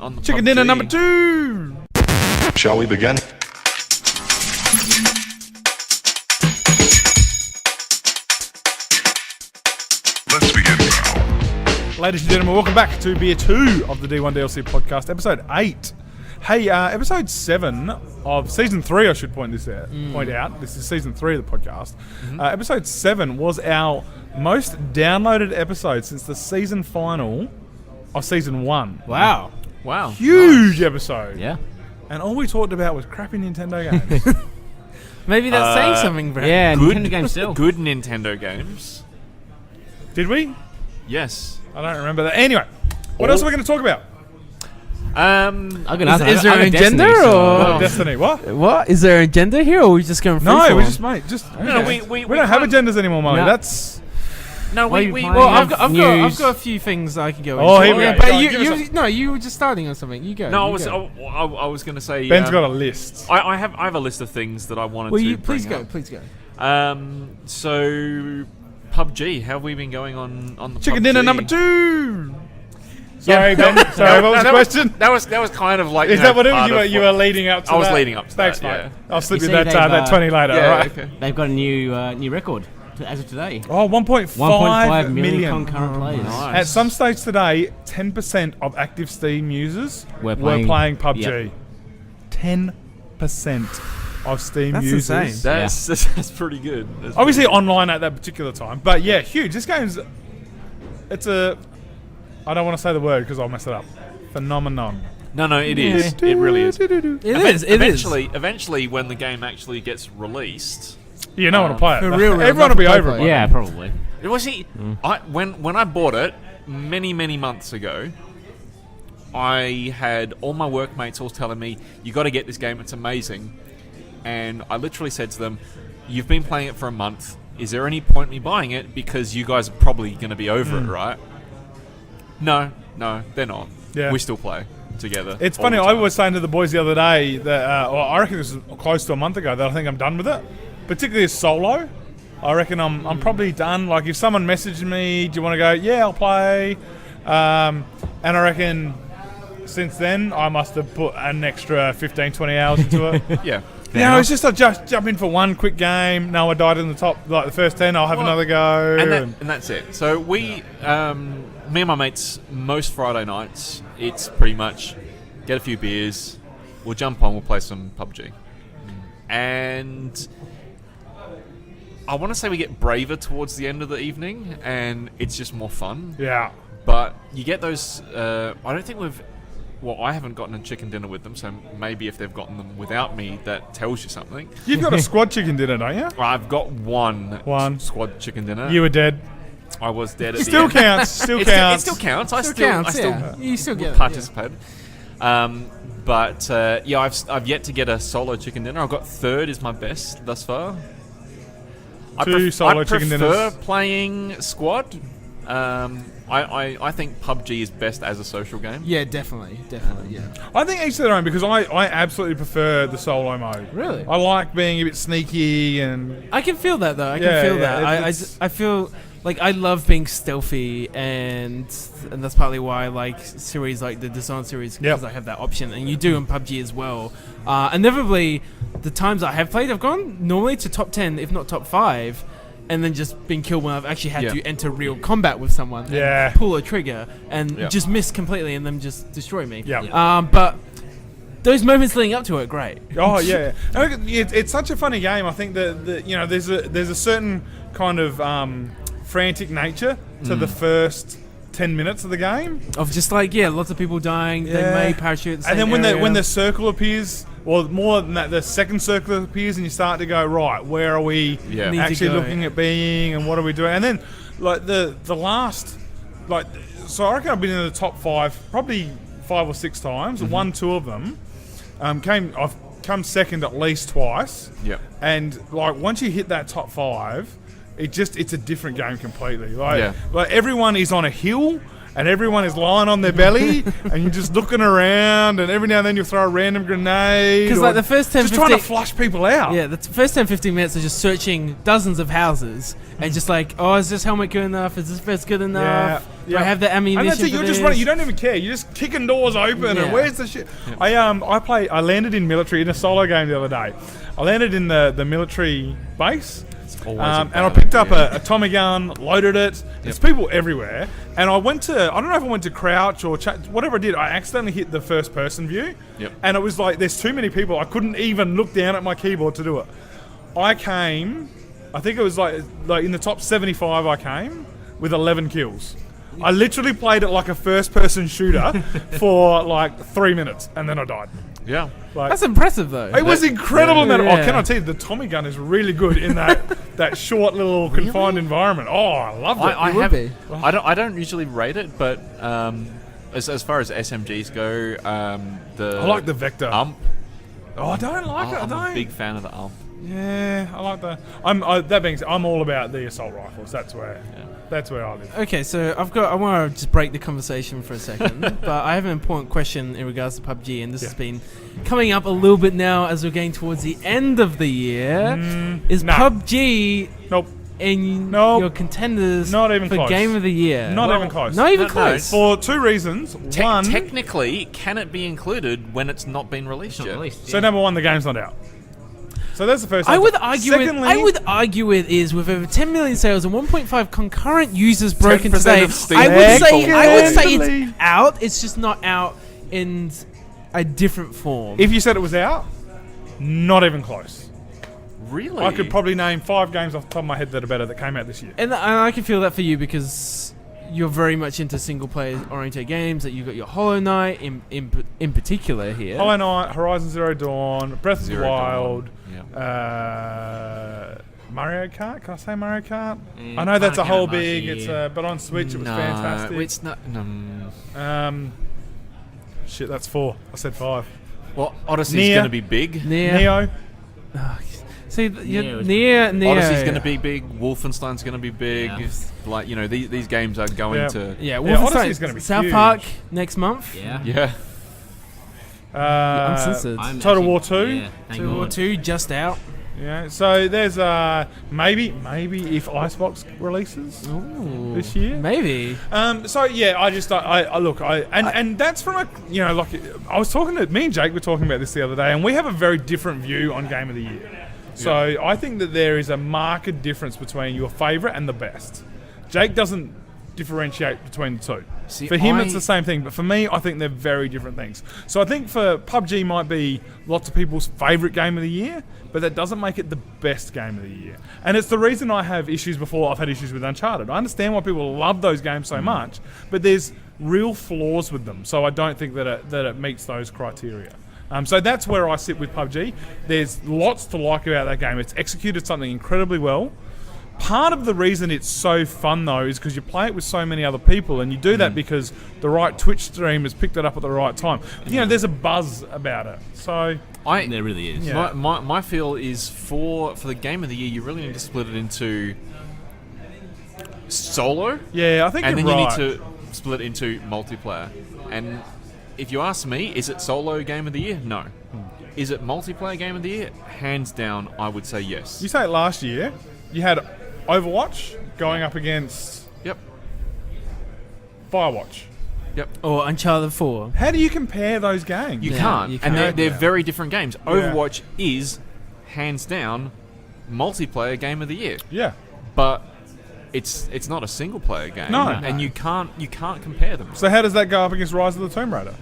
on the Chicken PUBG. dinner number 2. Shall we begin? Let's begin now. Ladies and gentlemen, welcome back to Beer 2 of the D1 DLC podcast, episode 8. Hey, episode 7 of season 3, I should point out. This is season 3 of the podcast. Episode 7 was our most downloaded episode since the season final of season 1. Wow. Huge episode. Yeah. And all we talked about was crappy Nintendo games. Maybe that's saying something, Brad. Yeah, Good Nintendo games still. Good Nintendo games. Did we? Yes. I don't remember that. Anyway, what else are we going to talk about? Is there an agenda or Destiny. What? what? Is there an agenda here, or are we just going? No, we just No, we we don't have agendas anymore, Molly. No. That's No, Why are you we playing? Well, have I've news. got a few things I can go Oh, into. here we go. But Go on, give you were just starting on something. You go. No, you I go. was going to say Ben's got a list. I have a list of things that I wanted Well, to you please bring go. up. Please go. So PUBG, how have we been going on the Chicken PUBG? dinner number 2. Sorry, Ben. Sorry, what was the question? That was kind of like. Is that what it was? You were what- leading up to I was that? leading up to Thanks, that, mate. yeah. I'll slip You you see that they've, 20 later, Yeah, alright? okay. They've got a new record as of today. Oh, 1.5 1.5 million million. concurrent players. nice. At some stage today, 10% of active Steam users Were were playing- playing PUBG. yep. 10% of Steam That's users. insane. That's pretty good. That's Obviously pretty online at that particular time. But yeah, huge. This game's... It's a... I don't want to say the word because I'll mess it up. Phenomenon. good. No, it is. It really is. It is. Eventually, when the game actually gets released, You know want to play it. For real, Everyone will be play over it. it. Yeah, probably. it was when I bought it many months ago. I had all my workmates all telling me, "You got to get this game. It's amazing." And I literally said to them, "You've been playing it for a month. Is there any point me buying it? Because you guys are probably going to be over it, right?" No, they're not. Yeah. We still play together. It's all funny, the I time. was saying to the boys the other day that, well, I reckon this is close to a month ago that I think I'm done with it. Particularly as solo. I reckon I'm probably done. Like, if someone messaged me, do you want to go? Yeah, I'll play. And I reckon since then, I must have put an extra 15, 20 hours into it. Yeah. Yeah, it's just I just jump in for one quick game. No, I died in the top, like the first 10. I'll have another go. And that's it. So we, me and my mates, most Friday nights, it's pretty much get a few beers, we'll jump on, we'll play some PUBG. And I want to say we get braver towards the end of the evening, and it's just more fun. Yeah. But you get those, I don't think I haven't gotten a chicken dinner with them, so maybe if they've gotten them without me, that tells you something. You've got a squad chicken dinner, don't you? I've got one squad chicken dinner. You were dead. I was dead at the Still end. counts. Still It counts. still counts. I Counts, still yeah. You still get participate. But I've yet to get a solo chicken dinner. I've got third is my best thus far. Two solo I chicken prefer dinners. playing squad. I think PUBG is best as a social game. Yeah, definitely. Yeah. I think each to their own because I absolutely prefer the solo mode. Really? I like being a bit sneaky and I can feel that though. I Yeah, can feel yeah, that. I feel like I love being stealthy, and that's partly why I like series like the Dishonored series because I have that option, and you do in PUBG as well. Inevitably, the times I have played, I've gone normally to top 10, if not top 5, and then just been killed when I've actually had to enter real combat with someone. Yeah. And pull a trigger and just miss completely, and them just destroy me. Yeah. But those moments leading up to it, great. oh yeah, it's such a funny game. I think that there's a certain kind of frantic nature to the first 10 minutes of the game. Of just like lots of people dying. They may parachute. And then when the circle appears, well, more than that, the second circle appears, and you start to go, right, where are we Yeah. Need to actually go. looking at being, and what are we doing? And then like the last, like, so I reckon I've been in the top 5 probably 5 or 6 times. Won 2 of them. I've come second at least twice. Yeah. And like once you hit that top 5, it's a different game completely. Like everyone is on a hill, and everyone is lying on their belly, and you're just looking around, and every now and then you throw a random grenade. Because like the first 10, just 15, trying to flush people out. Yeah, the first 10, 15 minutes are just searching dozens of houses and just like, oh, is this helmet good enough? Is this vest good enough? Do I have the ammunition? And that's it. for You're just this? running. You don't even care. You're just kicking doors open. Yeah. And where's the shit? I landed in military in a solo game the other day. I landed in the military base. Always a And I bad picked up idea. a Tommy gun, loaded it. There's people everywhere. And I went to, I don't know if I went to crouch or whatever I did, I accidentally hit the first person view. Yep. And it was like, there's too many people. I couldn't even look down at my keyboard to do it. I think it was like in the top 75 I came with 11 kills. I literally played it like a first person shooter for like 3 minutes and then I died. Yeah. Like, That's impressive though. it was incredible. Yeah. Oh, can I tell you, the Tommy gun is really good in that short little confined environment. Oh, I loved it. I would have. be. I don't usually rate it, but as far as SMGs go, I like the Vector. Oh, I don't like it. I'm I a don't. big fan of the Yeah, I like the. That being said, I'm all about the assault rifles. That's where I live. Okay, so I want to just break the conversation for a second, but I have an important question in regards to PUBG, and this has been coming up a little bit now as we're getting towards the end of the year. Is no. PUBG Nope. in Nope. your contenders Not even for close. Game of the Year? Not even close. Not even No, close. For two reasons. One, Technically, can it be included when it's not been released Not yet? released. so number one, the game's not out. So that's the first. I answer. would argue. Secondly, With over 10 million sales and 1.5 concurrent users broken 10% today. of Steam I would say Secondly- it's out. It's just not out in a different form. if you said it was out, not even close. Really? I could probably name 5 games off the top of my head that are better that came out this year. And I can feel that for you because you're very much into single player oriented games. That you've got your Hollow Knight in particular here. Hollow Knight, Horizon Zero Dawn, Breath of the Zero Wild, Dawn, yeah. Mario Kart. Can I say Mario Kart? Yeah, I know that's a Mario whole Kart big. last It's year. but on Switch it was No, fantastic. it's not. No. Shit, that's 4. I said 5. Well, Odyssey's Nier. going to be big. Neo. See, Neo is Neo. Odyssey's going to be big. Wolfenstein's going to be big. Yeah. Like, these games are going Yeah. to. Yeah, Odyssey's Wolfenstein. gonna be South huge. Park next month. Yeah. Yeah. Uncensored. I'm Total actually- War 2? Yeah, thank World War God. 2 just out. Yeah. So there's maybe if Icebox releases Ooh, this year. maybe. So yeah, I look, and that's from a, like I was talking to me and Jake were talking about this the other day, and we have a very different view on Game of the Year. So I think that there is a marked difference between your favourite and the best. Jake doesn't differentiate between the two. See, for him, I- it's the same thing, but for me, I think they're very different things. So I think for PUBG might be lots of people's favourite game of the year, but that doesn't make it the best game of the year. And it's the reason I have issues before. I've had issues with Uncharted. I understand why people love those games so much, but there's real flaws with them. So I don't think that it meets those criteria. So that's where I sit with PUBG. There's lots to like about that game. It's executed something incredibly well. Part of the reason it's so fun, though, is because you play it with so many other people, and you do that because the right Twitch stream has picked it up at the right time. There's a buzz about it. So There really is. Yeah. My feel is for the game of the year, you really need to split it into solo, yeah, I think and you're then right. you need to split it into multiplayer. And if you ask me, is it solo game of the year? No. Is it multiplayer game of the year? Hands down, I would say yes. You say it last year. You had Overwatch going up against Yep. Firewatch. Yep. Or Uncharted 4. How do you compare those games? You Yeah, can't. you And can't. they're Yeah. very different games. Overwatch is, hands down, multiplayer game of the year. Yeah. But it's not a single player game. No. And you can't compare them. So how does that go up against Rise of the Tomb Raider?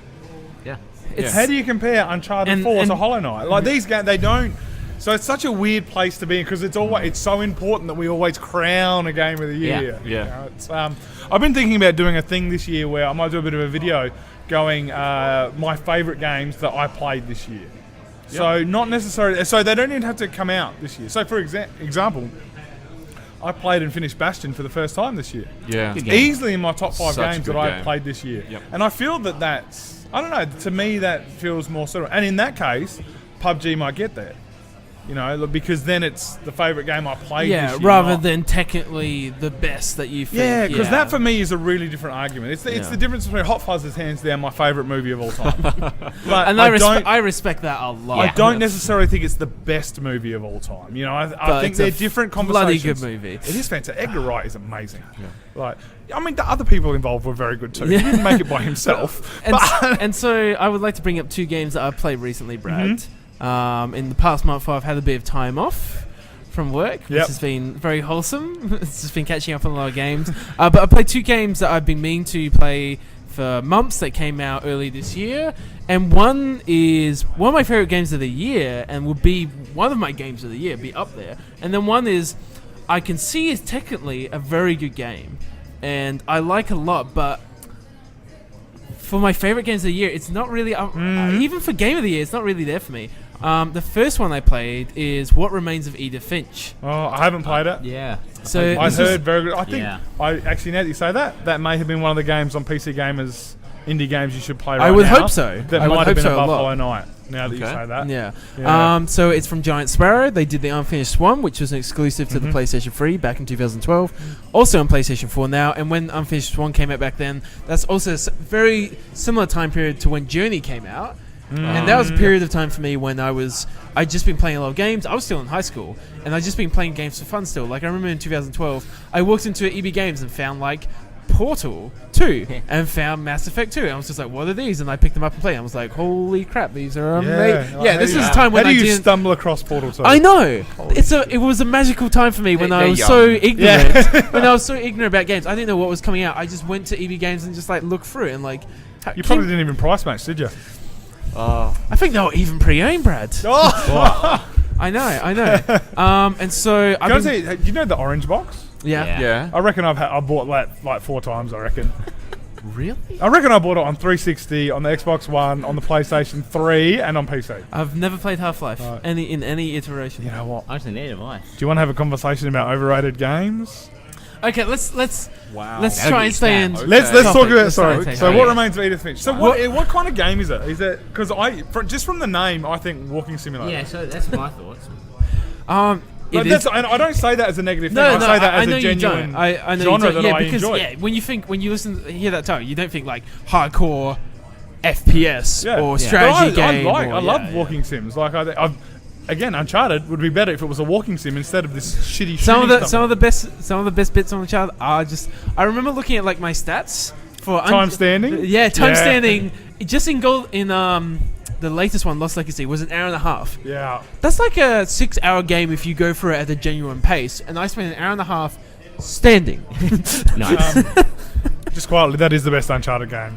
Yeah. It's- How do you compare Uncharted And- 4 to and- Hollow Knight? Like these games, they don't. So it's such a weird place to be because it's so important that we always crown a game of the year. Yeah. It's, I've been thinking about doing a thing this year where I might do a bit of a video going my favourite games that I played this year. So not necessarily. So they don't even have to come out this year. So for example, I played and finished Bastion for the first time this year. Yeah. Good game. Easily in my top 5 Such a games good that I've game. played this year. Yep. And I feel that's, I don't know, to me that feels more sort of, and in that case, PUBG might get there. You know, because then it's the favourite game I played Yeah, this year. rather not- than technically the best that you think. Yeah, because that for me is a really different argument. It's Yeah. the difference between Hot Fuzz is hands down my favourite movie of all time. But And I respect that a lot. I don't necessarily think it's the best movie of all time. You know, I But think it's they're a different bloody conversations. good movie. It is fantastic. Edgar Wright is amazing. Like, I mean, the other people involved were very good too. He didn't make it by himself. And so I would like to bring up 2 games that I've played recently, Brad. In the past month, I've had a bit of time off from work, which Yep. has been very wholesome. It's just been catching up on a lot of games. But I played 2 games that I've been meaning to play for months that came out early this year. And one is one of my favorite games of the year and will be one of my games of the year, be up there. And then one is I can see is technically a very good game and I like a lot, but for my favorite games of the year, it's not really even for game of the year, it's not really there for me. The first one I played is What Remains of Edith Finch. Oh, I haven't played it. Yeah. So I this heard very good. I think Yeah. I actually, now that you say that, that may have been one of the games on PC Gamers indie games you should play. Right I would now. hope so. That I would might have hope been so a above lot. Hollow Knight. Now that you Okay. say that, Yeah. Yeah. So it's from Giant Sparrow. They did the Unfinished One, which was an exclusive to the PlayStation 3 back in 2012. Also on PlayStation 4 now. And when Unfinished One came out back then, that's also a very similar time period to when Journey came out. And that was a period of time for me when I'd just been playing a lot of games. I was still in high school, and I'd just been playing games for fun still. Like, I remember in 2012, I walked into EB Games and found, like, Portal 2 and found Mass Effect 2. And I was just like, what are these? And I picked them up and played. And I was like, holy crap, these are amazing. Like, Yeah, how this do is you- a time when how I do you didn't... stumble across Portal 2? I know. It was a magical time for me when I They're was so young. ignorant. When I was so ignorant about games, I didn't know what was coming out. I just went to EB Games and just like looked through it and like. You probably didn't even price match, did you? I think they were even pre-owned, Brad. Oh, I know. And so Can I say, do you know the orange box? yeah. Yeah. I reckon I bought that like 4 times. I reckon. Really? I reckon I bought it on 360, on the Xbox One, on the PlayStation 3, and on PC. I've never played Half-Life Right. in any iteration. You know what? I don't think neither have I. Do you want to have a conversation about overrated games? Okay, let's Wow. That'd try be and stay in. sad. Let's Okay. talk Topic. about Let's sorry. say So how what it is. remains of Edith Finch? So what kind of game is it? Is it because just from the name I think walking simulator. Yeah, so that's my thoughts. But It that's, is. and I don't say that as a negative thing. No, I say that I as know a you genuine don't. I know genre you don't. that Yeah, I because enjoy. when you hear that title, you don't think like hardcore FPS Yeah. or But strategy game. I or- love yeah, yeah. walking sims. Like again, Uncharted would be better if it was a walking sim instead of this shitty. Some shooting of the best bits on the chart are just. I remember looking at like my stats for Time standing? Yeah, time Yeah. standing. Just in gold in the latest one, Lost Legacy, was an hour and a half. Yeah. That's like a 6-hour game if you go for it at a genuine pace. And I spent an hour and a half standing. Nice. Just quietly, that is the best Uncharted game.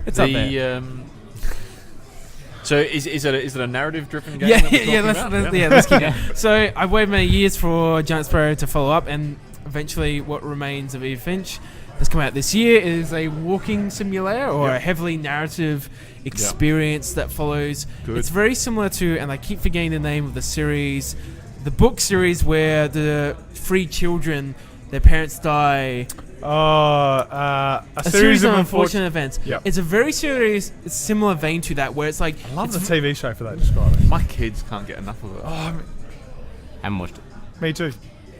It's up there. So is it a narrative driven game? Yeah, that we're yeah, talking about? let's keep going. So I waited many years for Giant Sparrow to follow up, and eventually, What Remains of Edith Finch has come out this year. It is a walking simulator or a heavily narrative experience that follows. Good. It's very similar to, and I keep forgetting the name of the series, the book series where the 3 children, their parents die. A series of unfortunate events. Yep. It's a very serious, similar vein to that, where it's like I love the it's TV show for that. Describing. My kids can't get enough of it. Haven't watched it. Me too.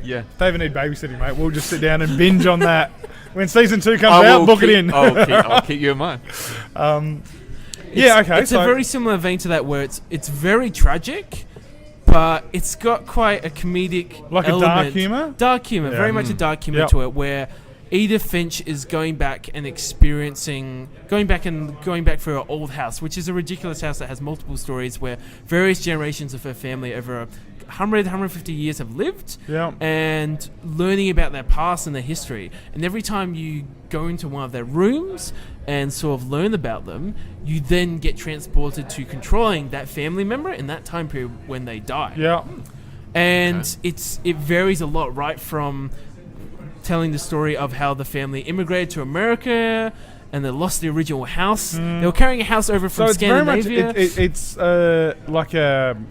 Yeah. They even need babysitting, mate. We'll just sit down and binge on that. When season 2 I comes will out, book it keep- in. I'll keep you in mind. Yeah, okay. It's a very similar vein to that, where it's very tragic, but it's got quite a comedic Like a dark element. humour? Dark humor, Yeah. very much a dark humor Yep. to it, where Edith Finch is going back for her old house, which is a ridiculous house that has multiple stories where various generations of her family over 150 years have lived, Yeah. and learning about their past and their history. And every time you go into one of their rooms and sort of learn about them, you then get transported to controlling that family member in that time period when they die. Yeah. And it varies a lot, right from telling the story of how the family immigrated to America and they lost the original house. They were carrying a house over So from it's very much Scandinavia.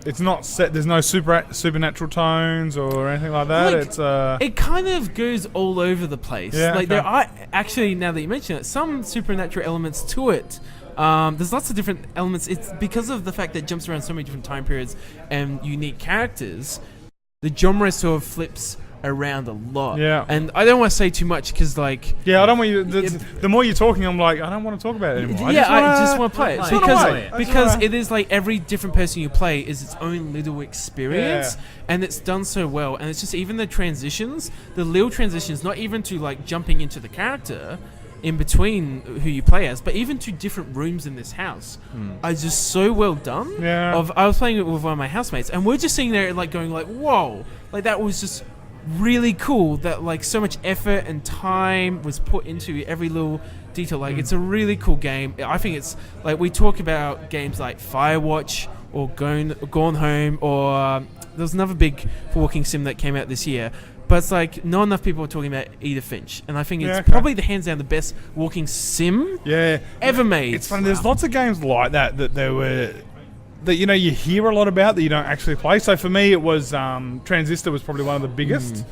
it's not set. There's no supernatural tones or anything like that. Like, It's it kind of goes all over the place. Yeah, Like okay. there are actually, now that you mention it, some supernatural elements to it. There's lots of different elements. It's because of the fact that it jumps around so many different time periods and unique characters. The genre sort of flips around a lot. Yeah. And I don't want to say too much because, like... Yeah, I don't want you... The more you're talking, I'm like, I don't want to talk about it anymore. Yeah, I just want to play it. Just wanna Because, play it. because it is like every different person you play is its own little experience. Yeah. And it's done so well. And it's just even the transitions, the little transitions, not even to like jumping into the character in between who you play as, but even to different rooms in this house are just so well done. Yeah. I was playing it with one of my housemates and we're just sitting there like going like, whoa, like that was just really cool that like so much effort and time was put into every little detail. Like it's a really cool game. I think it's like we talk about games like Firewatch or Gone Home or there was another big walking sim that came out this year. But it's like not enough people are talking about Edith Finch, and I think it's probably the hands down the best walking sim ever made. It's funny. There's lots of games like that you hear a lot about that you don't actually play. So for me, it was Transistor was probably one of the biggest,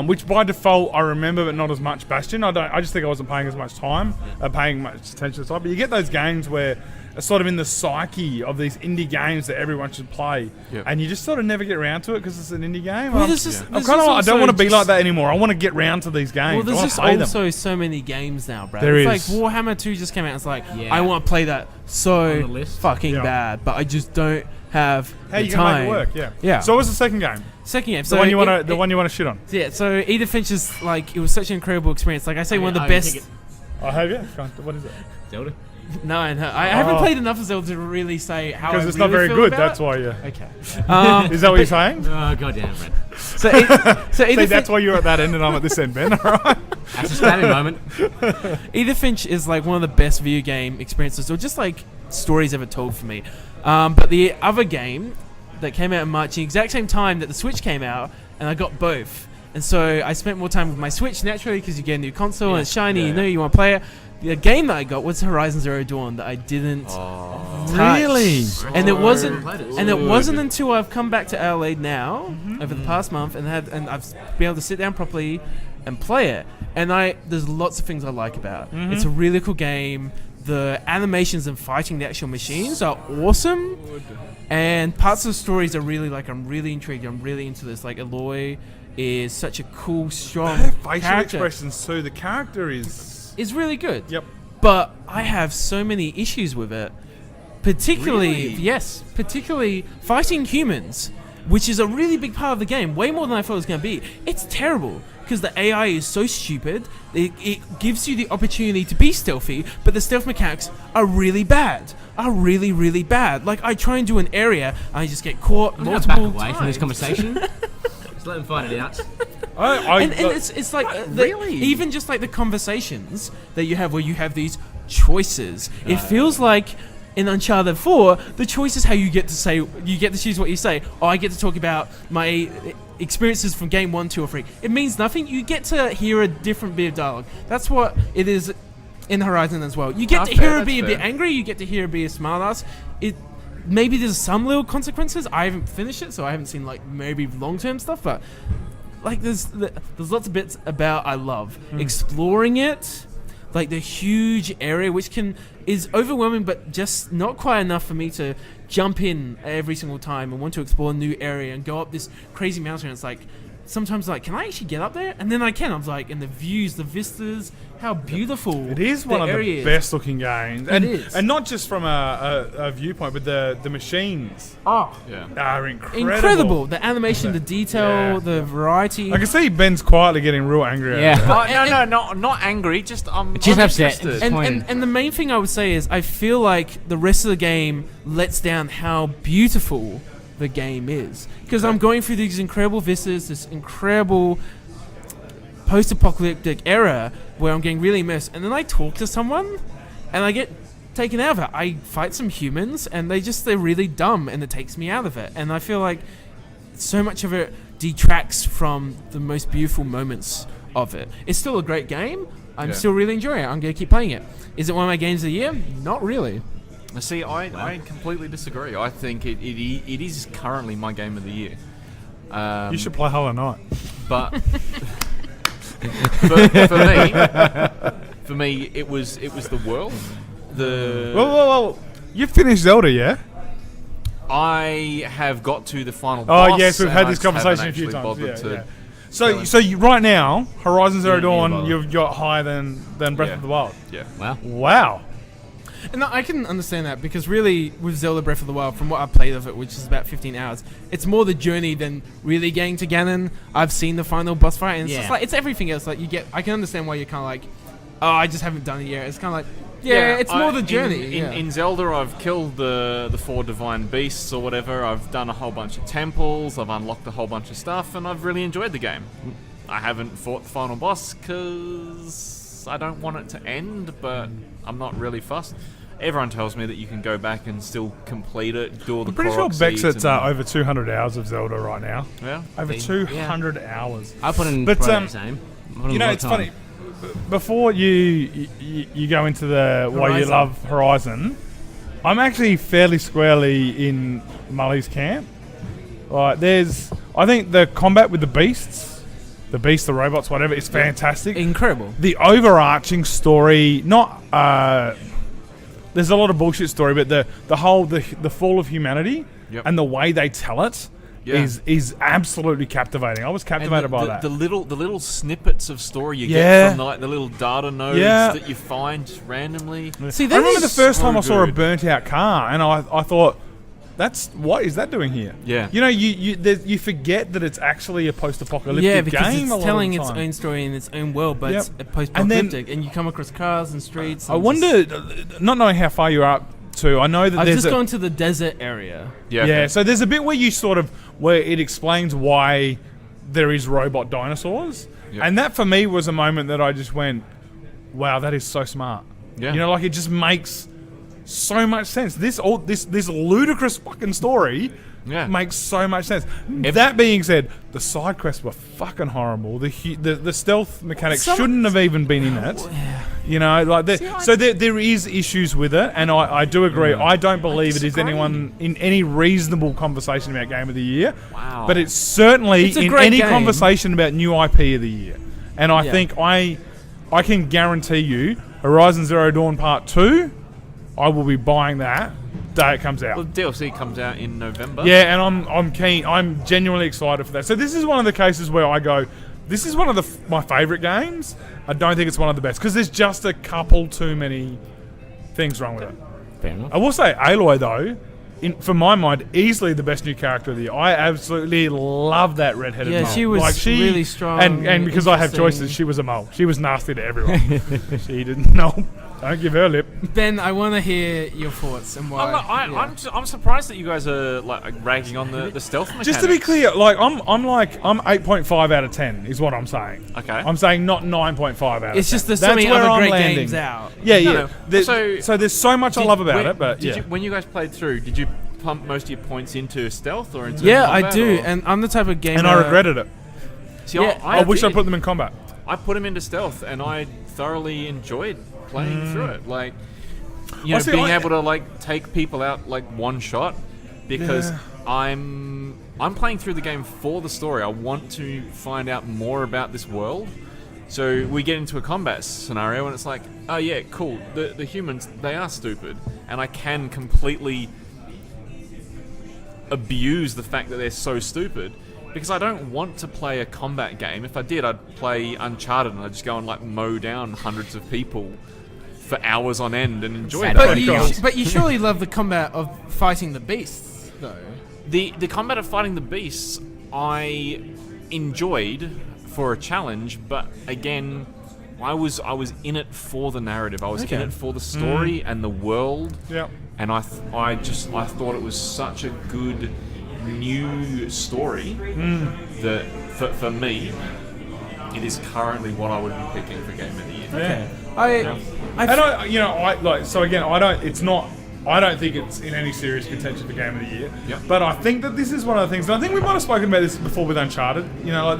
which by default I remember, but not as much. Bastion, I just think I wasn't paying as much time, paying much attention to the time. But you get those games where are sort of in the psyche of these indie games that everyone should play, and you just sort of never get around to it because it's an indie game. Well, I don't want to be like that anymore. I want to get round to these games. Well, there's I just play also them. so many games now, bro. There it's is. like Warhammer 2 just came out. It's like Yeah. I want to play that On so the list. fucking Yeah. bad, but I just don't have How the you gonna time. make it work? Yeah. Yeah. So what was the second game? Second game, The so one you want to shit on? Yeah, so Edith Finch is like it was such an incredible experience. Like I say, one of the best. I have you. What is it? Zelda. No, I haven't played enough of Zelda to really say how. Because I it's really not very feel good. about That's it. why you. Okay. Is that what you're saying? Oh goddamn, Brent. So Edith See, Finch, that's why you're at that end and I'm at this end, Ben. All right. That's a stabbing moment. Edith Finch is like one of the best video game experiences, or just like stories ever told for me. But the other game that came out in March, the exact same time that the Switch came out, and I got both. And so I spent more time with my Switch naturally because you get a new console and it's shiny. You know you want to play it. The game that I got was Horizon Zero Dawn that I didn't touch. Really? And it wasn't. Good. And it wasn't until I've come back to Adelaide now over the past month and I've been able to sit down properly and play it. And there's lots of things I like about it. It's a really cool game. The animations and fighting the actual machines are awesome. And parts of the stories are really like I'm really intrigued. I'm really into this. Like Aloy is such a cool, strong Facial character. expressions too. The character is. It's really good. Yep. But I have so many issues with it. Particularly, Really? particularly fighting humans, which is a really big part of the game, way more than I thought it was going to be. It's terrible, because the AI is so stupid, it gives you the opportunity to be stealthy, but the stealth mechanics are really bad. Are really, really bad. Like, I try and do an area, and I just get caught I'm gonna multiple back away times. from this conversation. Just let them find it out. And it's like really? even just like the conversations that you have where you have these choices. It feels like in Uncharted 4, the choice is how you get to choose what you say. Oh, I get to talk about my experiences from game 1, 2, or 3. It means nothing. You get to hear a different bit of dialogue. That's what it is in Horizon as well. You get to hear her be a bit angry. You get to hear her be a smartass. Maybe there's some little consequences. I haven't finished it, so I haven't seen like maybe long-term stuff, but like there's lots of bits about I love exploring it, like the huge area which is overwhelming, but just not quite enough for me to jump in every single time and want to explore a new area and go up this crazy mountain. It's like sometimes like, can I actually get up there? And then I can. I'm like, and the views, the vistas, how beautiful It is one of the best looking games. It is. And not just from a viewpoint, but the machines Oh, are incredible. incredible! The animation, the detail, Yeah. the variety. I can see Ben's quietly getting real angry at it. Yeah. not angry. Just Just upset. interested. And the main thing I would say is I feel like the rest of the game lets down how beautiful the game is, because I'm going through these incredible vistas, this incredible post-apocalyptic era where I'm getting really immersed, and then I talk to someone and I get taken out of it. I fight some humans and they're really dumb, and it takes me out of it, and I feel like so much of it detracts from the most beautiful moments of it. It's still a great game. I'm still really enjoying it. I'm going to keep playing it. Is it one of my games of the year? Not really. See, I completely disagree. I think it is currently my game of the year. You should play Hollow Knight. But for me, it was the world, Whoa. You finished Zelda, yeah? I have got to the final Oh, boss. yes, we've and had I this just haven't conversation a few actually times. bothered Yeah, to yeah. kill So you, right now, Horizon Zero Yeah, Dawn, bother. you've got higher than Breath Yeah. of the Wild. Yeah. Wow. Wow. And I can understand that because really, with Zelda Breath of the Wild, from what I've played of it, which is about 15 hours, it's more the journey than really getting to Ganon. I've seen the final boss fight, and it's just Yeah. like it's everything else. Like you get, I can understand why you're kind of like, oh, I just haven't done it yet. It's kind of like, yeah, it's more the journey. In Zelda, I've killed the 4 divine beasts or whatever. I've done a whole bunch of temples. I've unlocked a whole bunch of stuff, and I've really enjoyed the game. I haven't fought the final boss because I don't want it to end, but I'm not really fussed. Everyone tells me that you can go back and still complete it, do all the I'm pretty sure Korok Bex seeds it's and- over 200 hours of Zelda right now. Yeah. Over Yeah. 200 hours. I put in But, the same. I put in You a know, lot it's of time. funny. Before you go into the why you Horizon. love Horizon, I'm actually fairly squarely in Mully's camp. Like, I think the combat with the beasts, the robots, whatever, is fantastic. incredible. The overarching story, there's a lot of bullshit story, but the fall of humanity Yep. and the way they tell it Yeah. is absolutely captivating. I was And captivated by that. The little snippets of story you Yeah. get from the little data nodes Yeah. that you find just randomly. See, I that remember the is first so time I saw a good. burnt out car, and I thought, what is that doing here? Yeah. You know, you forget that it's actually a post-apocalyptic yeah, because game. a it's lot telling of the its time. own story in its own world, but Yep. it's post-apocalyptic, and you come across cars and streets. I And wonder, not knowing how far you're up to, I know that I've there's just a, gone to the desert area. Yeah. yeah. okay. So there's a bit where where it explains why there is robot dinosaurs, Yep. and that for me was a moment that I just went, "Wow, that is so smart." Yeah. You know, like it just makes so much sense. This ludicrous fucking story Yeah. makes so much sense. That being said, the side quests were fucking horrible. The stealth mechanics shouldn't have even been in it. You know, like there is issues with it, and I do agree. I don't believe it is disagree. anyone in any reasonable conversation about Game of the Year. Wow. But it's certainly It's a in great any game. conversation about new IP of the year. And I Yeah. think I can guarantee you, Horizon Zero Dawn Part 2, I will be buying that day it comes out. Well, DLC comes out in November. Yeah, and I'm keen. I'm genuinely excited for that. So this is one of the cases where I go, this is one of my favourite games. I don't think it's one of the best because there's just a couple too many things wrong with it. Fair enough. I will say Aloy though, for my mind, easily the best new character of the year. I absolutely love that redheaded Yeah, mole. she was really strong, and because I have interesting. choices, she was a mole. She was nasty to everyone. She didn't know. Don't give her lip. Ben, I want to hear your thoughts and why. I'm surprised that you guys are like ragging on the stealth mechanics. Just to be clear, like I'm 8.5 out of 10 is what I'm saying. Okay. I'm saying not 9.5 out of 10. It's just there's so That's many where other I'm great landing. games out. Yeah, yeah. No, no. So there's so much I love about it, but did yeah. when you guys played through, did you pump most of your points into stealth or into Yeah, I combat, do, or- and I'm the type of gamer. And I regretted it. See, yeah, I wish I did. put them in combat. I put him into stealth, and I thoroughly enjoyed playing through it. Like, you know, see, being I- able to like take people out like one shot, because Yeah. I'm playing through the game for the story. I want to find out more about this world. So we get into a combat scenario, and it's like, oh yeah, cool. The humans, they are stupid, and I can completely abuse the fact that they're so stupid. Because I don't want to play a combat game. If I did, I'd play Uncharted and I'd just go and like mow down hundreds of people for hours on end and enjoy Sad that. But God. but you surely love the combat of fighting the beasts, though. The combat of fighting the beasts, I enjoyed for a challenge, but again, I was in it for the narrative. I was in it for the story and the world. Yeah. And I thought it was such a good new story that for me, it is currently what I would be picking for Game of the Year. Yeah. I don't think it's in any serious contention for Game of the Year. Yep. But I think that this is one of the things, and I think we might have spoken about this before with Uncharted. You know,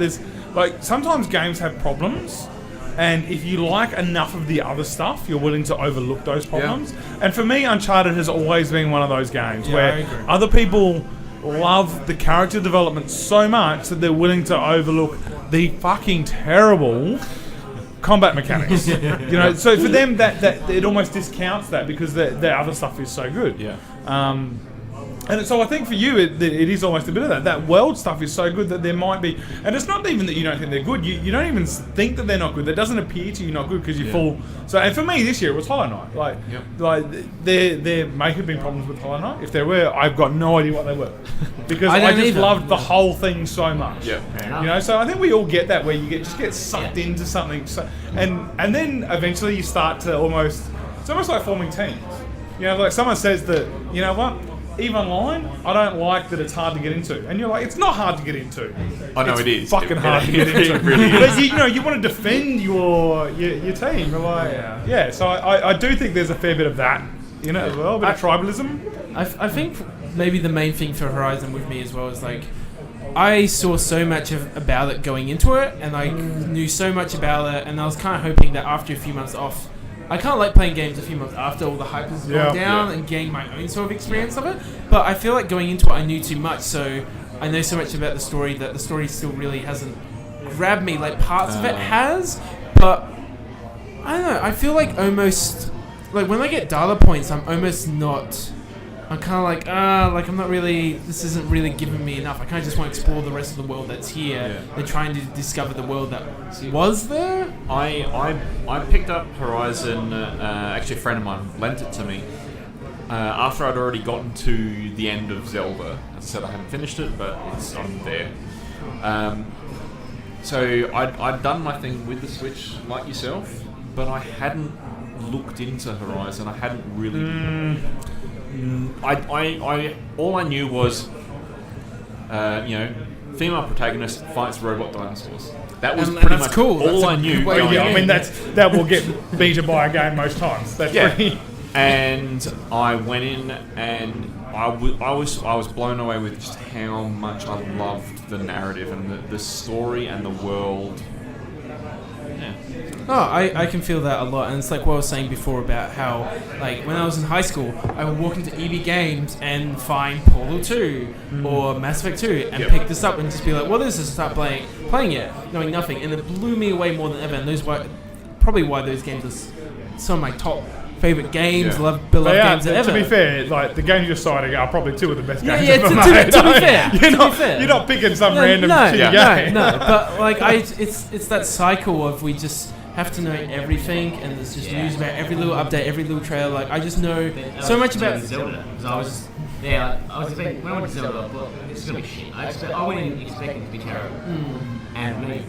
sometimes games have problems, and if you like enough of the other stuff, you're willing to overlook those problems. And for me, Uncharted has always been one of those games I where agree. other people love the character development so much that they're willing to overlook the fucking terrible combat mechanics. So for them that it almost discounts that because their other stuff is so good. Yeah. And so I think for you, it is almost a bit of that. That world stuff is so good that there might be, and it's not even that you don't think they're good. You don't even think that they're not good. That doesn't appear to you not good because you fall. So, and for me this year it was Hollow Knight. Like there may have been problems with Hollow Knight. If there were, I've got no idea what they were because I just loved the whole thing so much. Yeah. So I think we all get that where you just get sucked into something, and then eventually you start to almost. It's almost like forming teams. Like someone says that you know what. EVE Online, I don't like that it's hard to get into. And you're like, it's not hard to get into. I know it's it is. Fucking hard to get into. It really is. But you want to defend your team. You're like, so I do think there's a fair bit of that in it as well, a bit of tribalism. I think maybe the main thing for Horizon with me as well is like, I saw so much about it going into it, and I knew so much about it, and I was kind of hoping that after a few months off, I kind of like playing games a few months after all the hype has gone down and getting my own sort of experience of it. But I feel like going into it, I knew too much, so I know so much about the story that the story still really hasn't grabbed me. Like parts of it has, but I don't know. I feel like almost like when I get data points, I'm almost not. I'm kind of like I'm not really. This isn't really giving me enough. I kind of just want to explore the rest of the world that's here and trying to discover the world that was there. I picked up Horizon. Actually, a friend of mine lent it to me after I'd already gotten to the end of Zelda. As I said, I haven't finished it, but I'm there. So I'd done my thing with the Switch, like yourself, but I hadn't looked into Horizon. I hadn't really. I all I knew was, female protagonist fights robot dinosaurs. That was pretty much cool. all I knew. I mean, that will get beaten by a game most times. That's pretty. And I went in and I was blown away with just how much I loved the narrative and the story and the world. Oh, I can feel that a lot, and it's like what I was saying before about how, like, when I was in high school, I would walk into EB Games and find Portal 2 or Mass Effect 2 and pick this up and just be like, what is this? Start playing it, knowing nothing, and it blew me away more than ever, and those probably why those games are some of my top favorite games, beloved games ever. To be fair, like the games you're citing are probably two of the best games ever to made. be fair, you're not picking some random shitty game. No, but like it's that cycle of we just have to know everything, and there's just news about every little update, every little trailer. Like I just know so much about Zelda. Because I was expecting when I went to Zelda, well, it's gonna be shit. I went in expecting it to be terrible, and me,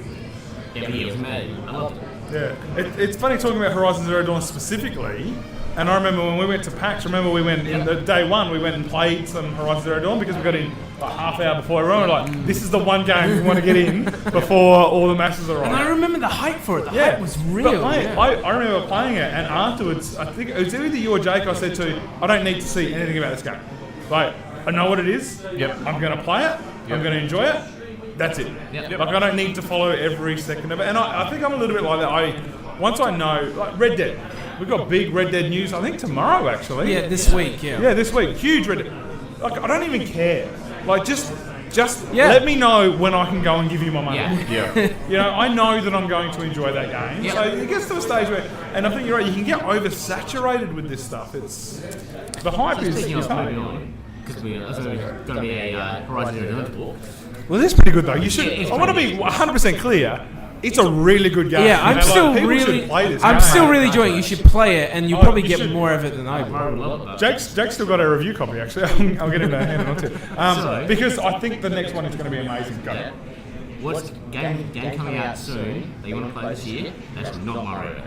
it was amazing. I loved it. Yeah, it's funny talking about Horizon Zero Dawn specifically. And I remember when we went to PAX, we went in the day one, we went and played some Horizon Zero Dawn because we got in like half hour before everyone. We're like, this is the one game we want to get in before all the masses arrive. And I remember the hype for it. The hype was real. But mate, I remember playing it, and afterwards, I think it was either you or Jake I said to, I don't need to see anything about this game. Like, I know what it is. I'm going to play it. I'm going to enjoy it. That's it. Like, I don't need to follow every second of it. And I think I'm a little bit like that. Once I know, like Red Dead. We've got big Red Dead news, I think tomorrow actually. Yeah, this week, Yeah, this week. Huge Red Dead. Like, I don't even care. Like, just let me know when I can go and give you my money. I know that I'm going to enjoy that game. So it gets to a stage where, and I think you're right, you can get oversaturated with this stuff. It's the hype is high. Because there's going to be a Horizon Zero Dawn talk. Well, that's pretty good though. You should. I want to be 100% clear. It's a really good game. Yeah, I'm still really enjoying it. You should play it, and you'll probably get more of it than I will. Jake's still got a review copy, actually. I'll get him to hand it on to you. Because I think the next one is going to be amazing. Go. What's game coming out soon that you want to play this year? That's not Mario.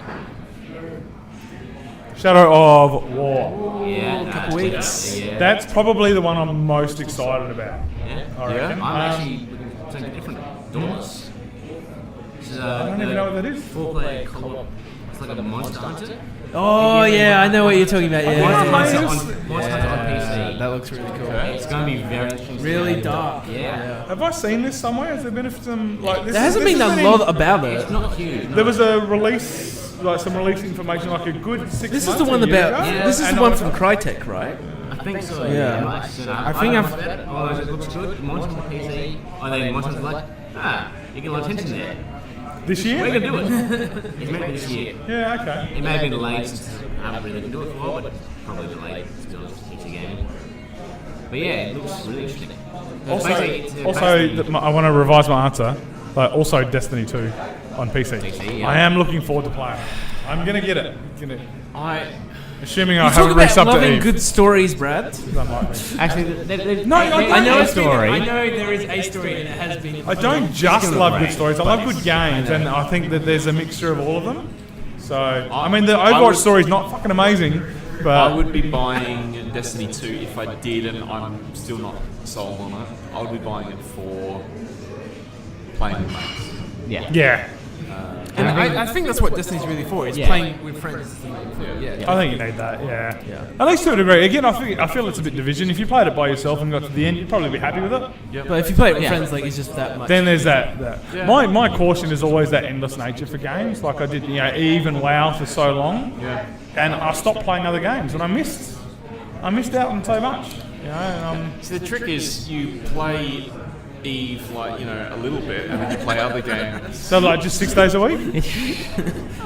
Shadow of War. Yeah, a couple weeks. That's probably the one I'm most excited about. I reckon. I'm actually looking for something different. Dauntless. I don't even know what that is. 4-player co-op. It's like a Monster Hunter. Oh yeah, I know what you're talking about. Monster Hunter on PC. That looks really cool. It's going to be very interesting. Really dark. Yeah. Have I seen this somewhere? Has there been some like this? There hasn't been a lot about it. It's not huge. There was a release, like some release information, like a good 6 months. This is the one about. This is the one from Crytek, right? I think so. Yeah. I think I've. Oh, it looks good. Monster on PC. Oh, then Monster's like, you get a lot of attention there. This year? We're gonna do it. It's meant to be this year. Yeah, okay. It may have been delayed since I haven't really been doing it for a while, but probably delayed still to keep the game. But yeah, it looks really interesting. I want to revise my answer. But also Destiny 2 on PC. Yeah. I am looking forward to playing it. I'm gonna get it. Assuming I You talk haven't about reached up to loving Eve. good stories, Brad. Actually, No, I know a it's story. I know there is a story and it has been. I don't just love good stories. I love good games, and I think that there's a mixture of all of them. So, I mean, the Overwatch story is not fucking amazing, but I would be buying Destiny 2 if I did, and I'm still not sold on it. I would be buying it for playing with mates. yeah, And I think that's what Destiny's really for, is playing with friends. Yeah. I think you need that. Yeah. At least to a degree. Again, I feel it's a bit division. If you played it by yourself and got to the end, you'd probably be happy with it. But if you play it with friends, like, it's just that much. Then there's that. My caution is always that endless nature for games. Like I did, Eve and WoW for so long, and I stopped playing other games, and I missed out on so much. So the trick is you play Eve a little bit, and then you play other games. So like just 6 days a week?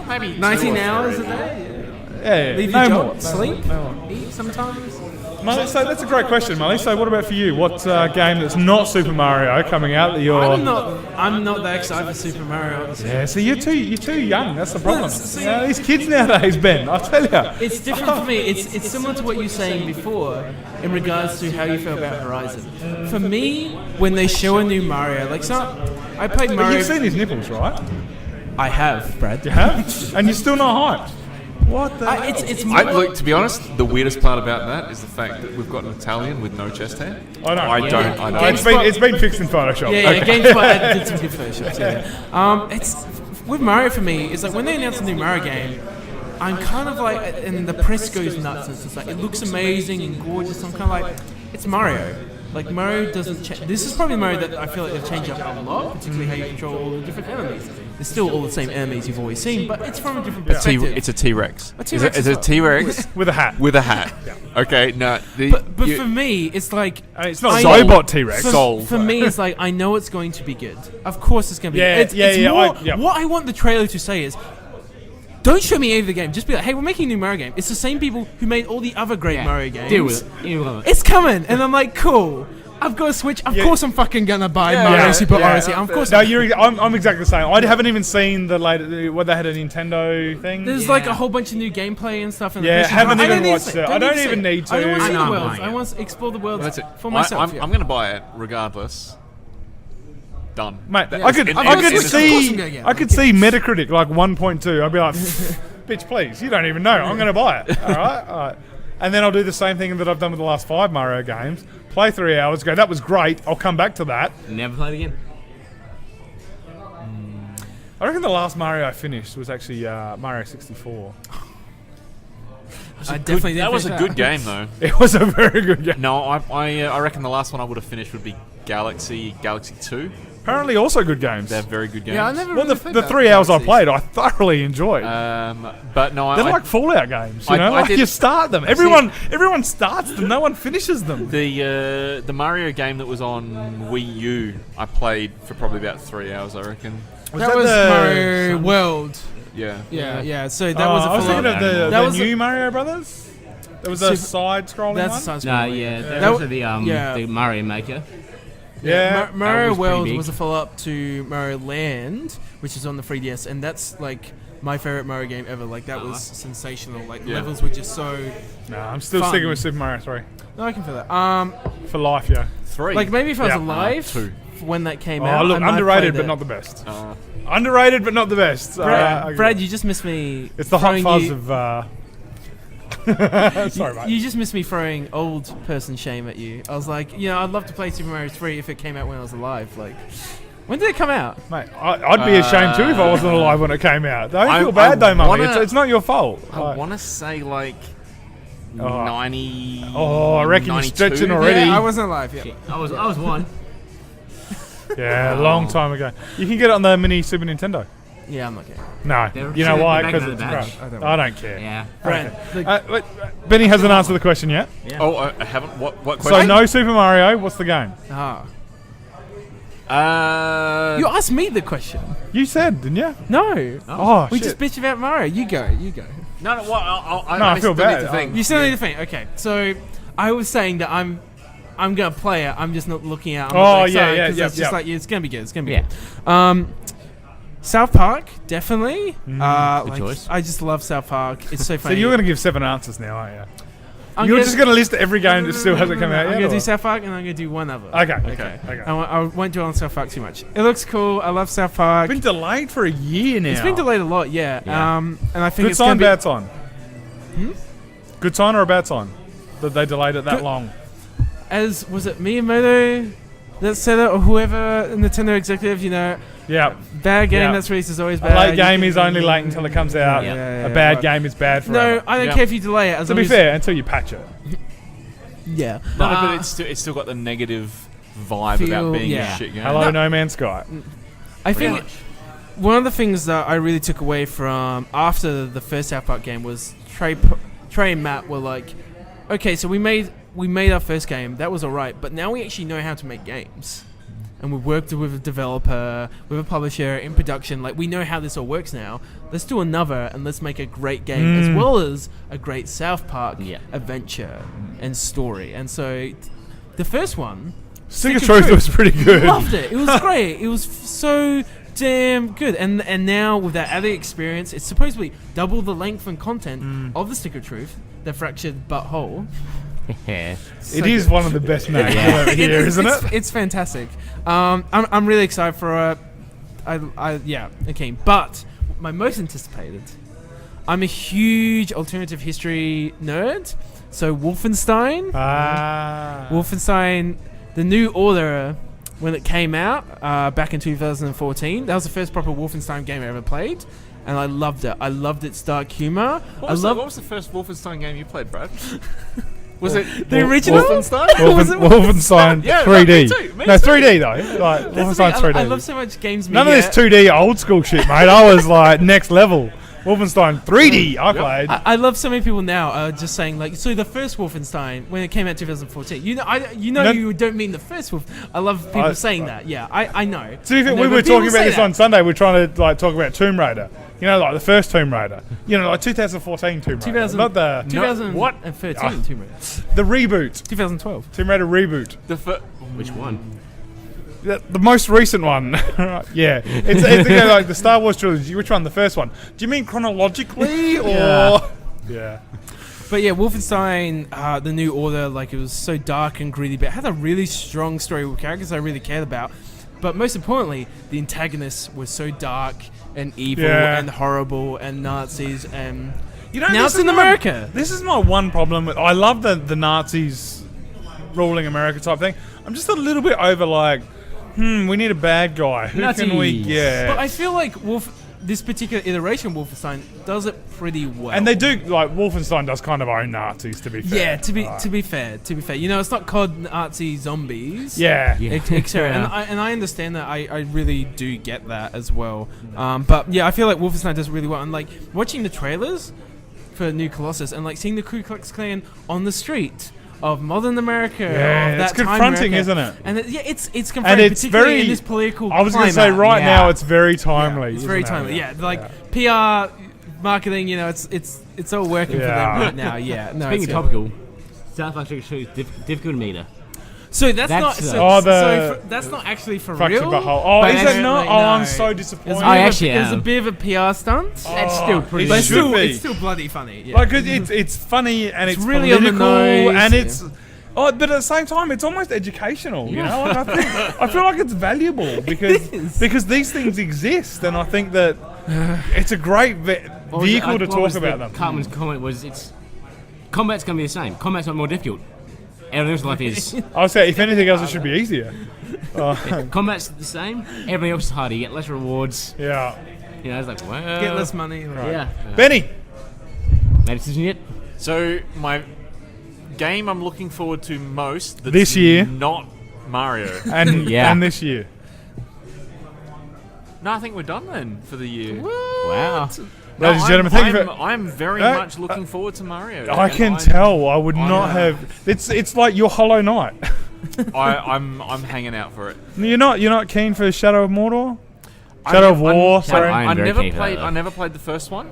Maybe 19 2 or hours a 3. day? Yeah, Leave no your more. job, sleep, No more. eat sometimes. Molly, so that's a great question, Molly. So what about for you? What game that's not Super Mario coming out that you're... I'm not that excited for Super Mario. Honestly. Yeah, so you're too young. That's the problem. See- These kids nowadays, Ben, I'll tell you. It's different for me. It's similar to what you were saying before in regards to how you feel about Horizon. For me, when they show a new Mario, I played But Mario. you've seen his nipples, right? I have, Brad. You have? And you're still not hyped. What the hell? It's more. Look, to be honest, the weirdest part about that is the fact that we've got an Italian with no chest hair. I know. I don't. It's been fixed in Photoshop. Yeah, GameSpot did some good Photoshops. Yeah. It's with Mario for me. It's like when they announce a new Mario game, I'm kind of like, and the press goes nuts. And it's like it looks amazing and gorgeous. I'm kind of like, it's Mario. Like Mario doesn't change. This is probably Mario that I feel like they've changed up a lot, particularly how you control all the different enemies. It's still all the same enemies you've always seen, but it's from a different perspective. It's a T-Rex. A T-Rex It's as a well. T-Rex With a hat. with a hat. Okay, no. But for me, it's like It's not I- Zobot T-Rex. For me, it's like I know it's going to be good. Of course, it's going to be. Yeah, it's yeah, more, What I want the trailer to say is, don't show me any of the game. Just be like, hey, we're making a new Mario game. It's the same people who made all the other great Mario games. Deal with it. It's coming, and I'm like, cool. I've got a Switch. Of course, I'm fucking gonna buy Mario Super Odyssey. Of course. No, I'm exactly the same. I haven't even seen the latest. What they had a Nintendo thing. There's like a whole bunch of new gameplay and stuff. In Yeah, the haven't I even don't need watched to see it. I don't even need to. I don't want to see I the know, world. I'm I want to explore the world That's it. for myself. I'm going to buy it regardless. Done. Mate, Yeah. I could I've got a Switch, of course I'm see gonna get it. I could see Metacritic like 1.2. I'd be like, bitch, please, you don't even know. I'm going to buy it. All right. And then I'll do the same thing that I've done with the last 5 Mario games. Play 3 hours, go, that was great. I'll come back to that. Never played again. I reckon the last Mario I finished was actually Mario 64. I definitely did That was a finish good game, though. It was a very good game. No, I reckon the last one I would have finished would be Galaxy 2. Apparently also good games. They're very good games. Yeah, I never. Well, really played the that 3 hours I Galaxy. played, I thoroughly enjoyed. But no, They're I like Fallout games, you I- know? I Like did- you start them. Everyone starts them. No one finishes them. the Mario game that was on Wii U, I played for probably about 3 hours, I reckon. That was Mario World. Yeah. Yeah. So that was a I was thinking follow-up. of That the was new Mario Brothers. There was a Super- side-scrolling That's one. a science No, fiction. yeah. That That was yeah. the Mario Maker. Yeah. Mario was pretty World big. was a follow-up to Mario Land, which is on the 3DS, and that's like my favorite Mario game ever. Like that was sensational. Like Yeah. levels were just so. No, I'm still Fun. sticking with Super Mario 3. No, I can feel that. For life, yeah. 3. Like maybe if I was Yeah. alive 2. when that came Oh, out. look, I might underrated play but not that. the best. Uh, Underrated but not the best. Brad, you just missed me. It's the hot throwing fuzz you- of... Sorry, mate. You just missed me throwing old person shame at you. I was like, I'd love to play Super Mario 3 if it came out when I was alive. Like, when did it come out? Mate, I'd be ashamed too if I wasn't alive when it came out. Don't I- feel bad I though, mummy. wanna- It's not your fault. I want to say like Oh. 90. Oh, I reckon you're 92? stretching already. Yeah, I wasn't alive yet. I was one. Yeah, a long time ago. You can get it on the mini Super Nintendo. Yeah, I'm not getting. No, They're you know why? back Because on it's the badge. crap. I don't care. Yeah. Brad, Wait, Benny hasn't answered the question yet. Oh, I haven't. What So question? no Super Mario. What's the game? You asked me the question. You said, didn't you? No. Oh, We shit. just bitch about Mario. You go. No, well, I feel still bad. need to think. You still need to think. Okay, so I was saying that I'm gonna play it. I'm just not looking out. I'm not Oh, excited yeah, 'cause yeah, it's just yeah. like it's gonna be good. It's gonna be Yeah. good. South Park, definitely. Good choice. I just love South Park. It's so So funny. you're going to give 7 answers now, aren't you? I'm You're gonna- just going to list every game that still hasn't come out I'm yet? gonna do or- South Park and I'm gonna do one other. Okay. I won't do on South Park too much. It looks cool. I love South Park. It's been delayed for a year now. It's been delayed a lot, yeah. Yeah. And I think Good it's sign, gonna be. bad sign? Good sign or a bad sign? That they delayed it that Good- long? As was it Miyamoto that said it, or whoever, Nintendo executive? Yeah. Bad game Yeah. that's released is always A bad. late You game can- is only late until it comes out. Yeah. A bad right. game is bad No, forever. I don't Yeah. care if you delay it. As To long be as fair, until you patch it. yeah. No, but it's still got the negative vibe Feel- about being yeah. a shit game. Hello, No Man's Sky. I Pretty think much. one of the things that I really took away from after the first South Park game was Trey and Matt were like, okay, so we made our first game. That was alright, but now we actually know how to make games. And we've worked with a developer, with a publisher, in production. Like, we know how this all works now. Let's do another, and let's make a great game, as well as a great South Park adventure and story. And so, the first one, Stick of Truth was pretty good. loved it. It was great. It was so damn good. And now, with that added experience, it's supposedly double the length and content of the Stick of Truth, the Fractured Butthole. Yeah. It is one of the best names here, isn't it? It's fantastic. I'm really excited for it. Okay. But my most anticipated, I'm a huge alternative history nerd. So Wolfenstein, Wolfenstein, the New Order, when it came out back in 2014, that was the first proper Wolfenstein game I ever played. And I loved it. I loved its dark humor. What was the first Wolfenstein game you played, Brad? Was it the original? Wolfenstein? Wolfenstein Yeah, 3D. me too, me No, too. 3D though. Like Wolfenstein 3D. I love so much games. None of this 2D old school shit, mate. I was like next level. Wolfenstein 3D. I played. I love so many people now just saying like, so the first Wolfenstein when it came out 2014. You don't mean the first Wolf. I love people saying that. Yeah, I know. To be fair, No, we but were people talking about say this that. on Sunday. We're trying to like talk about Tomb Raider. Like the first Tomb Raider. Like 2014 Tomb Raider. 2000 Not the 2013 Tomb Raider. the reboot. 2012. Tomb Raider reboot. Which one? The most recent one. Yeah. It's like the Star Wars trilogy. Which one? The first one. Do you mean chronologically or? Yeah. But yeah, Wolfenstein, the New Order, like it was so dark and gritty, but it had a really strong story with characters I really cared about. But most importantly, the antagonists were so dark and evil and horrible and Nazis and now this it's is in my- America. This is my one problem with. I love the Nazis ruling America type thing. I'm just a little bit over like, we need a bad guy. Who can we Nazis. get? But I feel like this particular iteration of Wolfenstein does it pretty well. And they do like Wolfenstein does kind of own Nazis to be fair. Yeah, to be fair. It's not called Nazi zombies. Yeah. Etc. And I understand that. I really do get that as well. But yeah, I feel like Wolfenstein does really well. And like watching the trailers for New Colossus and like seeing the Ku Klux Klan on the street of modern America. Yeah, of that it's confronting, time America. isn't it? And it's confronting, And it's particularly very. in this political I was going to say climate. right now it's very timely. It's very isn't it? timely. Yeah, like PR, marketing. It's all working for them Yeah. right now. Yeah. No, Speaking it's of good. topical, South Park Show is difficult to meter. So that's not. That's, So, the that's not actually for Fractured real. Butthole. Oh, but is it's it not? like, Oh, no. I'm so It was disappointed. a bit I of a- actually It was a am. bit of a PR stunt. That's still pretty. it But should be. it's still bloody funny. Yeah. Like it's funny and it's really on the political nose, and yeah. it's. Oh, but at the same time, it's almost educational. You know, like I feel like it's valuable because these things exist, and I think that it's a great vehicle to talk about them. Cartman's comment was, combat's going to be the same. Combat's not more difficult. Everything else in life is. I would say, if anything else, it should be easier. Combat's the same. Everything else is harder. You get less rewards. Yeah, It's like, well. Get less money. Right. Yeah. Benny. Made a decision yet? So my game I'm looking forward to most that's This year. not Mario. And Yeah. and this year. No, I think we're done then for the year. Wow. No, Ladies and gentlemen, thank you for. I'm very Uh, much looking forward to Mario. I and can I'm- tell. I would not I- have. It's like your Hollow Knight. I'm hanging out for it. You're not keen for Shadow of Mordor? Shadow of War, sorry. I am very keen for that, though. I never played the first one.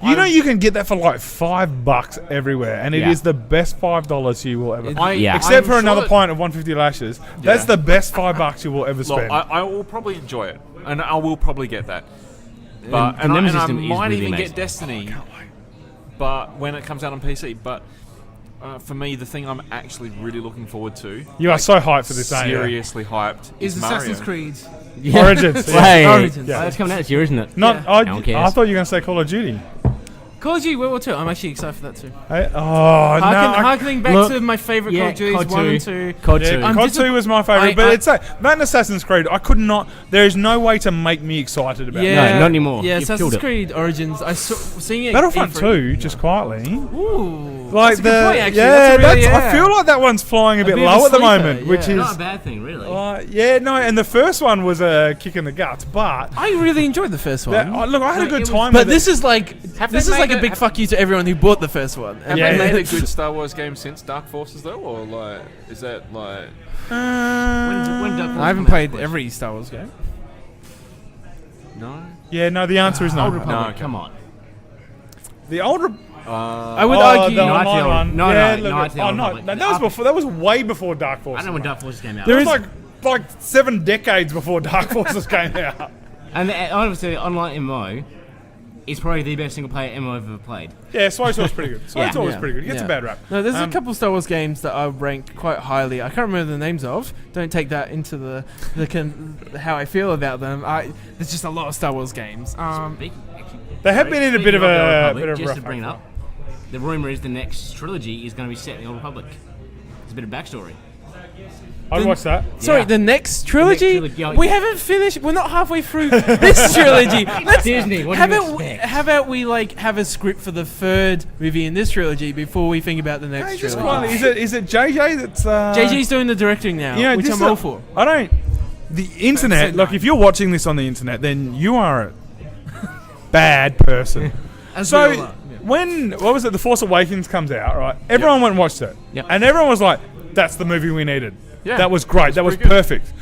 You can get that for like $5 everywhere, and it is the best $5 you will ever. Except for another pint of 150 lashes. That's the best $5 you will ever spend. Look, I will probably enjoy it, and I will probably get that. But And the I system is might really even amazing. get Destiny, but when it comes out on PC. But for me, the thing I'm actually really looking forward to, You are so hyped for this, aren't you? seriously hyped, Is Mario. Assassin's Creed. Origins. Hey, Origins. that's coming out this year, isn't it? Not. Yeah. No one I cares. thought you were going to say Call of Duty. Call of Duty World War 2. I'm actually excited for that too. Hey, Harkening back Look, to my favourite Call of Duty COD 1 and 2. 2. COD 2. Yeah, I'm COD 2 was my favourite, but it's that and Assassin's Creed. I could not. There is no way to make me excited about. Yeah, it. No, not anymore. Yeah, You've Assassin's killed it. Creed Origins. I saw seeing it. Battlefront E3. 2, just quietly. Ooh, Like that's a good point, actually. yeah, That's a really, I feel like that one's flying a bit bit of a low at the sleeper, moment, which yeah. is Not a bad thing, really. and the first one was a kick in the guts, but I really enjoyed the first one. look, I had a good time. But with this it. is like a big fuck you to everyone who bought the first one. Have Yeah. they made a good Star Wars game since Dark Forces though, or like is that like? When Dark Forces I haven't come out, played of course. every Star Wars game. No. Yeah, no, the answer is no. Old Republic, okay. come on. The old. I would argue. the No, it's the online old- one. no, yeah, no, look, no, it's the oh old no, Republic. that was before. That was way before Dark I Forces. don't know when Dark Forces came out. There was like 7 decades before Dark Forces came out. And honestly, online MMO is probably the best single player MMO I've ever played. Yeah, Sway was pretty good. Sway was Yeah. pretty good. He gets Yeah. a bad rap. No, there's a couple Star Wars games that I ranked quite highly. I can't remember the names of. Don't take that into the how I feel about them. There's just a lot of Star Wars games. They have been in a bit of a just rough to bring it patch. up. The rumor is the next trilogy is going to be set in the Old Republic. There's a bit of backstory. I'd watch that. Sorry, Yeah. the next trilogy? trilogy, yeah. We haven't finished. We're not halfway through this trilogy. Let's, Disney, what do how you about expect? how about we like have a script for the third movie in this trilogy before we think about the next Hey, just trilogy? quietly, is it JJ that's JG's doing the directing now, you know, which this I'm all for. I don't. The internet. Look, if you're watching this on the internet, then you are a bad person. As we all So are. what was it? The Force Awakens comes out, right? Everyone went and watched it, Yep. and everyone was like, "That's the movie we needed. Yeah, that was great. That was pretty good. perfect."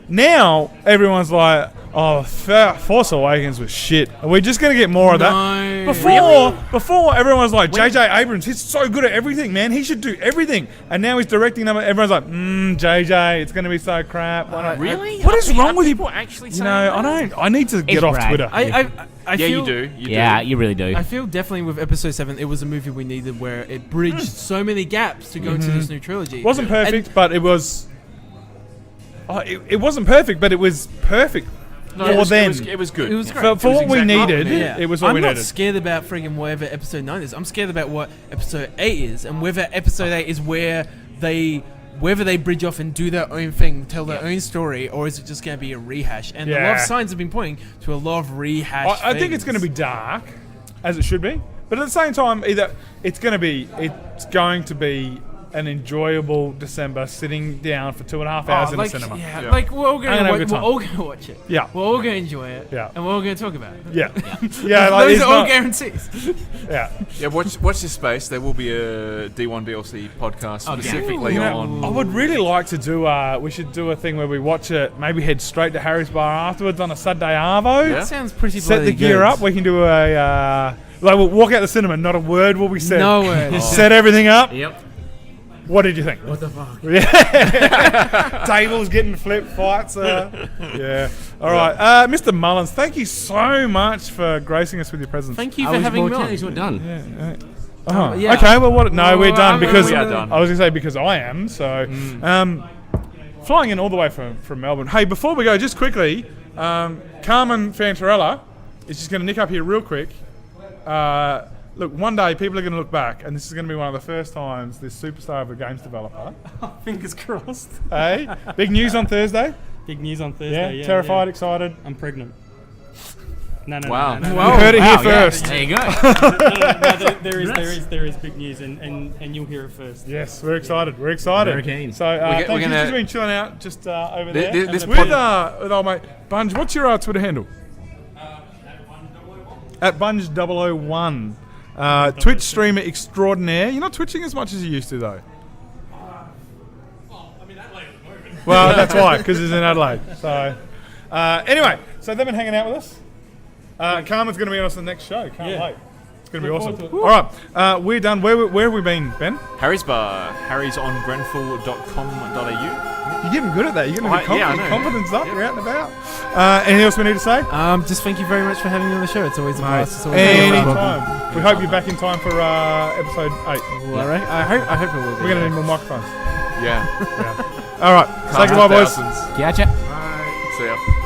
Now everyone's like, "Oh, Force Awakens was shit. Are we just gonna get more of that?" No. Before everyone was like, J.J. Abrams, he's so good at everything, man. He should do everything. And now he's directing them. Everyone's like, J.J., it's going to be so crap. Really? What is wrong with people you? actually You saying know, that? I don't. I need to get It's off Brad. Twitter. I Yeah, feel, you do. Yeah, you really do. I feel definitely with Episode 7, it was a movie we needed where it bridged so many gaps to go into this new trilogy. It wasn't perfect, but it was. Oh, it wasn't perfect, but it was perfect No, for them. it was good. It was Yeah. great. For what we exactly what we needed, needed. Yeah. it was what I'm we not needed. scared about friggin' whatever Episode 9 is. I'm scared about what Episode 8 is, and whether Episode 8 is whether they bridge off and do their own thing, tell their own story, or is it just going to be a rehash? And a lot Yeah. of signs have been pointing to a lot of rehash. I think it's going to be dark, as it should be. But at the same time, it's going to be an enjoyable December sitting down for 2.5 hours in the cinema. Yeah, Yeah. like we're all I'm gonna have a good going time. to watch it. Yeah. We're all going to enjoy it. Yeah. And we're all going to talk about it. Yeah, yeah. Like, Those it's are all not- guarantees. yeah. Yeah, watch this space. There will be a D1 DLC podcast specifically You know, on. I would really like to do. We should do a thing where we watch it. Maybe head straight to Harry's Bar afterwards on a Saturday arvo. Yeah. That sounds pretty Set the bloody gear good. up. We can do a. We'll walk out the cinema. Not a word will be said. No word. Set everything up. Yep. What did you think? What the fuck? Yeah. Tables getting flipped, fights. Yeah. All right. Mr. Mullins, thank you so much for gracing us with your presence. Thank you I for was having me more on. technically not done. Oh, yeah. Okay, well, what? No, we're Well, done because we are done. I was going to say because I am. So, flying in all the way from Melbourne. Hey, before we go, just quickly, Carmen Fantarella is just going to nick up here real quick. Look, one day people are going to look back, and this is going to be one of the first times this superstar of a games developer. Fingers crossed. Hey, big news on Thursday. Big news on Yeah, Thursday. Yeah, terrified, yeah. excited. I'm pregnant. No, Wow. no. You heard it here first. There you go. There is big news, and you'll hear it first. Yes, we're excited. We're excited. Very keen. So We're thank you. gonna- Just been chilling out just over there. This with pod- with old mate Bunge. What's your Twitter handle? At Bunge001. Twitch streamer extraordinaire. You're not twitching as much as you used to, though. Well, that's why, because he's in Adelaide. So, anyway, so they've been hanging out with us. Carmen's going to be on us the next show. Can't wait. It's going to be Look awesome. forward to it. All right, we're done. Where have we been, Ben? Harry's Bar. Harry's on grenfell.com.au. You're getting good at that. You're getting Yeah, I know. confidence up. You're out and about. Anything else we need to say? Just thank you very much for having me on the show. It's always a blast. It's always Anytime. We hope you're back in time for episode 8. Well, all right. I hope it will be. We're going to need more microphones. Yeah. All right. Say goodbye, boys. Thousands. Gotcha. See ya.